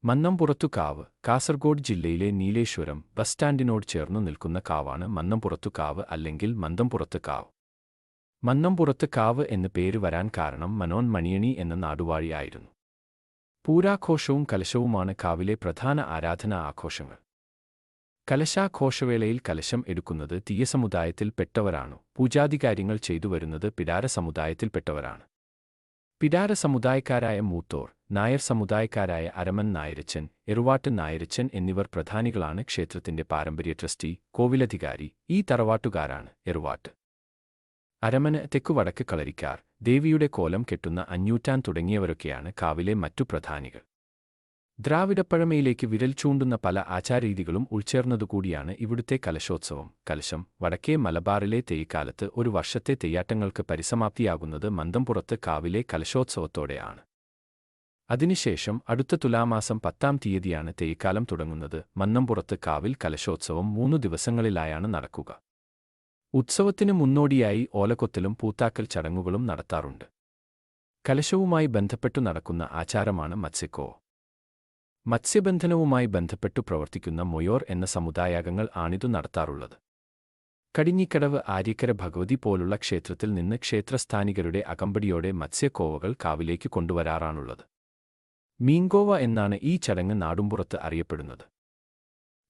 മന്നംപുറത്തുകാവ് കാസർഗോഡ് ജില്ലയിലെ നീലേശ്വരം ബസ് സ്റ്റാൻഡിനോട് ചേർന്നു നിൽക്കുന്ന കാവാണ് മന്നംപുറത്തുകാവ് അല്ലെങ്കിൽ മന്ദംപുറത്തുകാവ്. മന്നംപുറത്തുകാവ് എന്ന് പേര് വരാൻ കാരണം മനോൻ മണിയണി എന്ന നാടുവാഴി ആയിരുന്നു. പൂരാഘോഷവും കലശവുമാണ് കാവിലെ പ്രധാന ആരാധനാ ആഘോഷങ്ങൾ. കലശാഘോഷവേളയിൽ കലശം എടുക്കുന്നത് തീയ സമുദായത്തിൽപ്പെട്ടവരാണു. പൂജാദികാര്യങ്ങൾ ചെയ്തുവരുന്നത് പിടാര സമുദായത്തിൽപ്പെട്ടവരാണ്. പിടാര സമുദായക്കാരായ മൂത്തോർ, നായർ സമുദായക്കാരായ അരമൻ നായരച്ചൻ, എറുവാട്ട് നായരച്ചൻ എന്നിവർ പ്രധാനികളാണ്. ക്ഷേത്രത്തിന്റെ പാരമ്പര്യ ട്രസ്റ്റി, കോവിലധികാരി ഈ തറവാട്ടുകാരാണ്. എറുവാട്ട് അരമന്, തെക്കുവടക്ക് കളരിക്കാർ, ദേവിയുടെ കോലം കെട്ടുന്ന അഞ്ഞൂറ്റാൻ തുടങ്ങിയവരൊക്കെയാണ് കാവിലെ മറ്റു പ്രധാനികൾ. ദ്രാവിഡപ്പഴമയിലേക്ക് വിരൽ ചൂണ്ടുന്ന പല ആചാരരീതികളും ഉൾച്ചേർന്നതുകൂടിയാണ് ഇവിടുത്തെ കലശോത്സവം. കലശം വടക്കേ മലബാറിലെ തെയ്യക്കാലത്ത് ഒരു വർഷത്തെ തെയ്യാട്ടങ്ങൾക്ക് പരിസമാപ്തിയാകുന്നത് മന്ദംപുറത്ത് കാവിലെ കലശോത്സവത്തോടെയാണ്. അതിനുശേഷം അടുത്ത തുലാമാസം 10-ാം തീയതിയാണ് തെയ്യക്കാലം തുടങ്ങുന്നത്. മന്നംപുറത്ത് കാവിൽ കലശോത്സവം 3 ദിവസങ്ങളിലായാണ് നടക്കുക. ഉത്സവത്തിന് മുന്നോടിയായി ഓലക്കൊത്തലും പൂത്താക്കൽ ചടങ്ങുകളും നടത്താറുണ്ട്. കലശവുമായി ബന്ധപ്പെട്ടു നടക്കുന്ന ആചാരമാണ് മത്സ്യക്കോ. മത്സ്യബന്ധനവുമായി ബന്ധപ്പെട്ടു പ്രവർത്തിക്കുന്ന മൊയോർ എന്ന സമുദായാംഗങ്ങൾ ആണിതു നടത്താറുള്ളത്. കടിഞ്ഞിക്കടവ് ആര്യക്കര ഭഗവതി പോലുള്ള ക്ഷേത്രത്തിൽ നിന്ന് ക്ഷേത്രസ്ഥാനികരുടെ അകമ്പടിയോടെ മത്സ്യക്കോവകൾ കാവിലേക്ക് കൊണ്ടുവരാറാണുള്ളത്. മീൻകോവ എന്നാണ് ഈ ചടങ്ങ് നാടുംപുറത്ത് അറിയപ്പെടുന്നത്.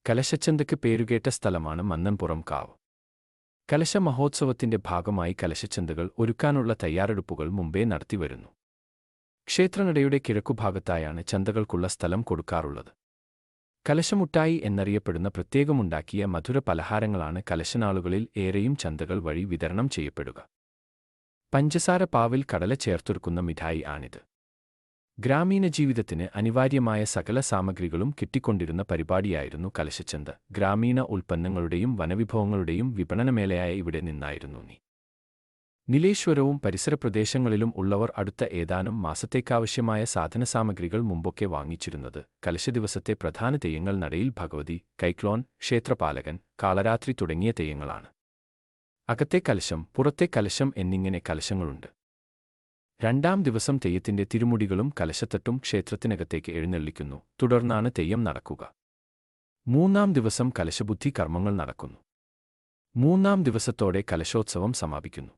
കലശച്ചന്തയ്ക്ക് പേരുകേട്ട സ്ഥലമാണ് മന്നംപുറം കാവ്. കലശ മഹോത്സവത്തിന്റെ ഭാഗമായി കലശച്ചന്തകൾ ഒരുക്കാനുള്ള തയ്യാറെടുപ്പുകൾ മുമ്പേ നടത്തിവരുന്നു. ക്ഷേത്രനടയുടെ കിഴക്കുഭാഗത്തായാണ് ചന്തകൾക്കുള്ള സ്ഥലം കൊടുക്കാറുള്ളത്. കലശമുട്ടായി എന്നറിയപ്പെടുന്ന പ്രത്യേകമുണ്ടാക്കിയ മധുര പലഹാരങ്ങളാണ് കലശനാളുകളിൽ ഏറെയും ചന്തകൾ വഴി വിതരണം ചെയ്യപ്പെടുക. പഞ്ചസാര പാവിൽ കടല ചേർത്തൊരുക്കുന്ന മിഠായി ആണിത്. ഗ്രാമീണ ജീവിതത്തിന് അനിവാര്യമായ സകല സാമഗ്രികളും കിട്ടിക്കൊണ്ടിരുന്ന പരിപാടിയായിരുന്നു കലശച്ചന്ത. ഗ്രാമീണ ഉൽപ്പന്നങ്ങളുടെയും വനവിഭവങ്ങളുടെയും വിപണനമേളയായ ഇവിടെ നിന്നായിരുന്നു നീലേശ്വരവും പരിസര പ്രദേശങ്ങളിലും ഉള്ളവർ അടുത്ത ഏതാനും മാസത്തേക്കാവശ്യമായ സാധനസാമഗ്രികൾ മുമ്പൊക്കെ വാങ്ങിച്ചിരുന്നത്. കലശദിവസത്തെ പ്രധാന തെയ്യങ്ങൾ നടയിൽ ഭഗവതി, കൈക്ലോൺ, ക്ഷേത്രപാലകൻ, കാളരാത്രി തുടങ്ങിയ തെയ്യങ്ങളാണ്. അകത്തെ കലശം, പുറത്തെ കലശം എന്നിങ്ങനെ കലശങ്ങളുണ്ട്. 2-ാം ദിവസം തെയ്യത്തിന്റെ തിരുമുടികളും കലശത്തട്ടും ക്ഷേത്രത്തിനകത്തേക്ക് എഴുന്നള്ളിക്കുന്നു. തുടർന്നാണ് തെയ്യം നടക്കുക. 3-ാം ദിവസം കലശബുദ്ധി കർമ്മങ്ങൾ നടക്കുന്നു. 3-ാം ദിവസത്തോടെ കലശോത്സവം സമാപിക്കുന്നു.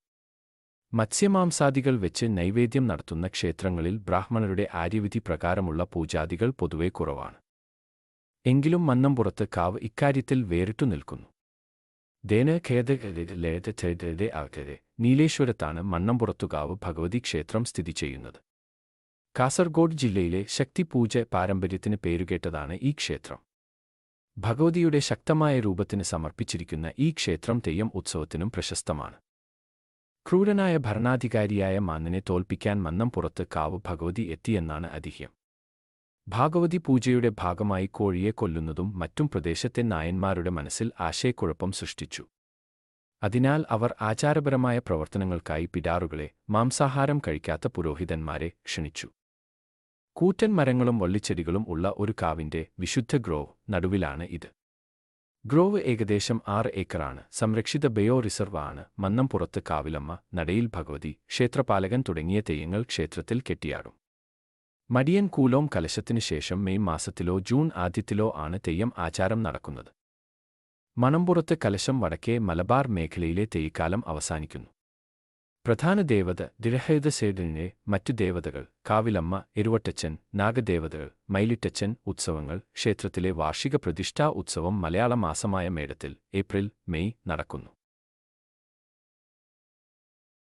മത്സ്യമാംസാദികൾ വെച്ച് നൈവേദ്യം നടത്തുന്ന ക്ഷേത്രങ്ങളിൽ ബ്രാഹ്മണരുടെ ആര്യവിധി പ്രകാരമുള്ള പൂജാദികൾ പൊതുവെ കുറവാണ്. എങ്കിലും മന്നംപുറത്ത് കാവ് ഇക്കാര്യത്തിൽ വേറിട്ടു നിൽക്കുന്നു. നീലേശ്വരത്താണ് മന്നംപുറത്തുകാവ് ഭഗവതി ക്ഷേത്രം സ്ഥിതി ചെയ്യുന്നത്. കാസർഗോഡ് ജില്ലയിലെ ശക്തിപൂജ പാരമ്പര്യത്തിന് പേരുകേട്ടതാണ് ഈ ക്ഷേത്രം. ഭഗവതിയുടെ ശക്തമായ രൂപത്തിന് സമർപ്പിച്ചിരിക്കുന്ന ഈ ക്ഷേത്രം തെയ്യം ഉത്സവത്തിനും പ്രശസ്തമാണ്. ക്രൂരനായ ഭരണാധികാരിയായ മാന്നനെ തോൽപ്പിക്കാൻ മന്നംപുറത്ത് കാവ് ഭഗവതി എത്തിയെന്നാണ് ഐതിഹ്യം. ഭാഗവതി പൂജയുടെ ഭാഗമായി കോഴിയെ കൊല്ലുന്നതും മറ്റും പ്രദേശത്തെ നായന്മാരുടെ മനസ്സിൽ ആശയക്കുഴപ്പം സൃഷ്ടിച്ചു. അതിനാൽ അവർ ആചാരപരമായ പ്രവർത്തനങ്ങൾക്കായി പിടാറുകളെ, മാംസാഹാരം കഴിക്കാത്ത പുരോഹിതന്മാരെ ക്ഷണിച്ചു. കൂറ്റൻ മരങ്ങളും വള്ളിച്ചെടികളും ഉള്ള ഒരു കാവിന്റെ വിശുദ്ധ ഗ്രോവ് നടുവിലാണ് ഇത്. ഗ്രോവ് ഏകദേശം 6 ഏക്കറാണ്. സംരക്ഷിത ബയോ റിസർവ് ആണ്. മന്നംപുറത്ത് കാവിലമ്മ, നടയിൽ ഭഗവതി, ക്ഷേത്രപാലകൻ തുടങ്ങിയ തെയ്യങ്ങൾ ക്ഷേത്രത്തിൽ കെട്ടിയാടും. മടിയൻ കൂലോം കലശത്തിനു ശേഷം മെയ് മാസത്തിലോ ജൂൺ ആദ്യത്തിലോ ആണ് തെയ്യം ആചാരം നടക്കുന്നത്. മണമ്പുറത്ത് കലശം വടക്കേ മലബാർ മേഖലയിലെ തെയ്യക്കാലം അവസാനിക്കുന്നു. പ്രധാന ദേവത ദിരഹേദസേഡിനെ, മറ്റു ദേവതകൾ കാവിലമ്മ, എരുവട്ടച്ചൻ, നാഗദേവതകൾ, മയിലിട്ടച്ചൻ. ഉത്സവങ്ങൾ ക്ഷേത്രത്തിലെ വാർഷിക പ്രതിഷ്ഠാ ഉത്സവം മലയാള മാസമായ മേടത്തിൽ ഏപ്രിൽ, മെയ് നടക്കുന്നു.